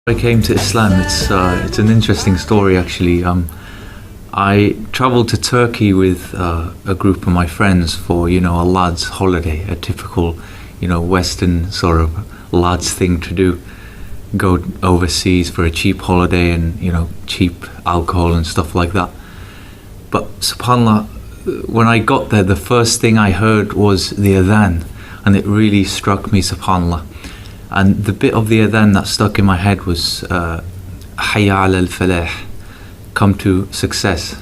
I came to Islam. It's an interesting story actually. I travelled to Turkey with a group of my friends for a lads' holiday, a typical Western sort of lads thing to do. Go overseas for a cheap holiday and cheap alcohol and stuff like that. But subhanallah, when I got there, the first thing I heard was the adhan, and it really struck me, subhanallah. And the bit of the adhan that stuck in my head was Hayya ala al-falah, come to success.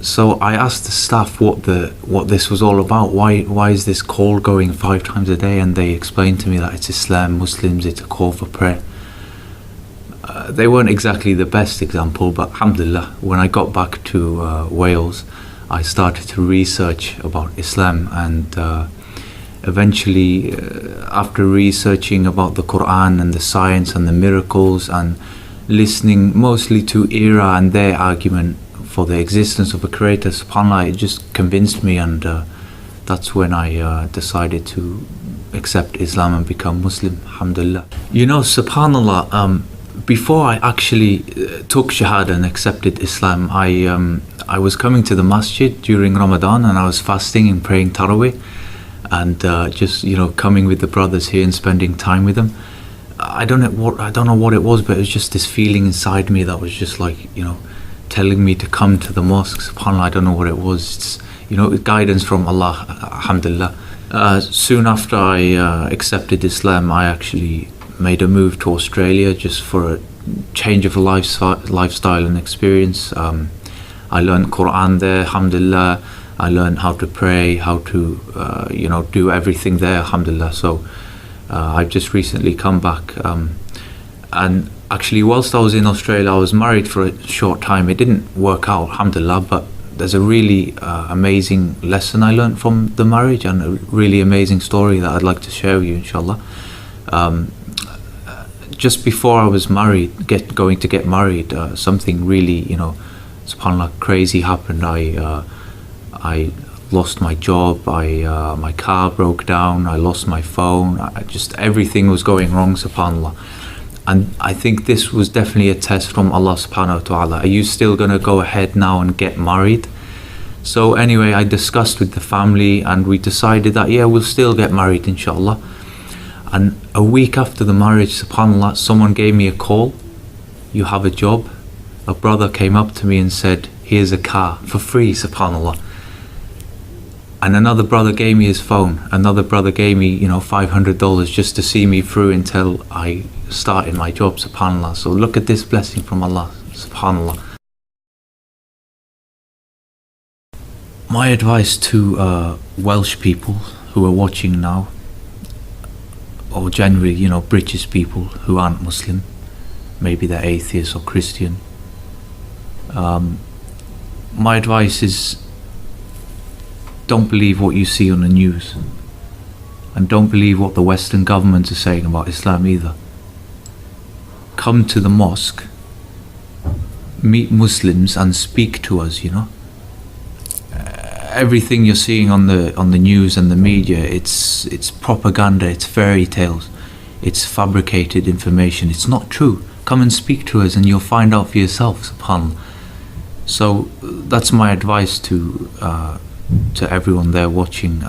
So I asked the staff what this was all about. Why is this call going 5 times a day? And they explained to me that it's Islam, Muslims, it's a call for prayer. They weren't exactly the best example, but alhamdulillah, when I got back to Wales, I started to research about Islam, and eventually, after researching about the Quran and the science and the miracles, and listening mostly to Era and their argument for the existence of a creator, subhanAllah, it just convinced me, and that's when I decided to accept Islam and become Muslim, alhamdulillah. Subhanallah, before I actually took Shahada and accepted Islam, I was coming to the masjid during Ramadan, and I was fasting and praying Taraweeh, and just coming with the brothers here and spending time with them. I don't know what it was, but it was just this feeling inside me that was just like telling me to come to the mosque. SubhanAllah, I don't know what it was. It's guidance from Allah, alhamdulillah. Soon after I accepted Islam, I actually made a move to Australia just for a change of lifestyle and experience. I learned Quran there, alhamdulillah. I learned how to pray, how to do everything there, alhamdulillah. So I've just recently come back, and actually whilst I was in Australia, I was married for a short time. It didn't work out, alhamdulillah, but there's a really amazing lesson I learned from the marriage, and a really amazing story that I'd like to share with you, inshallah. Just before I was going to get married, something really, subhanAllah, crazy happened. I lost my job, my car broke down, I lost my phone, everything was going wrong, subhanAllah. And I think this was definitely a test from Allah subhanahu wa ta'ala. Are you still going to go ahead now and get married? So anyway, I discussed with the family, and we decided that we'll still get married, inshallah. And a week after the marriage, subhanAllah, someone gave me a call. You have a job. A brother came up to me and said, here's a car for free, subhanAllah. And another brother gave me his phone. Another brother gave me, $500 just to see me through until I started my job, subhanAllah. So look at this blessing from Allah, subhanAllah. My advice to Welsh people who are watching now, or generally, British people who aren't Muslim, maybe they're atheist or Christian. My advice is, don't believe what you see on the news, and don't believe what the Western governments are saying about Islam either. Come to the mosque, meet Muslims and speak to us, Everything you're seeing on the news and the media, it's propaganda, it's fairy tales, it's fabricated information, it's not true. Come and speak to us and you'll find out for yourself, subhanAllah. So that's my advice to everyone there watching.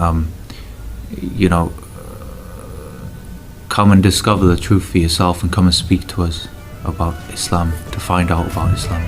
Come and discover the truth for yourself, and come and speak to us about Islam, to find out about Islam.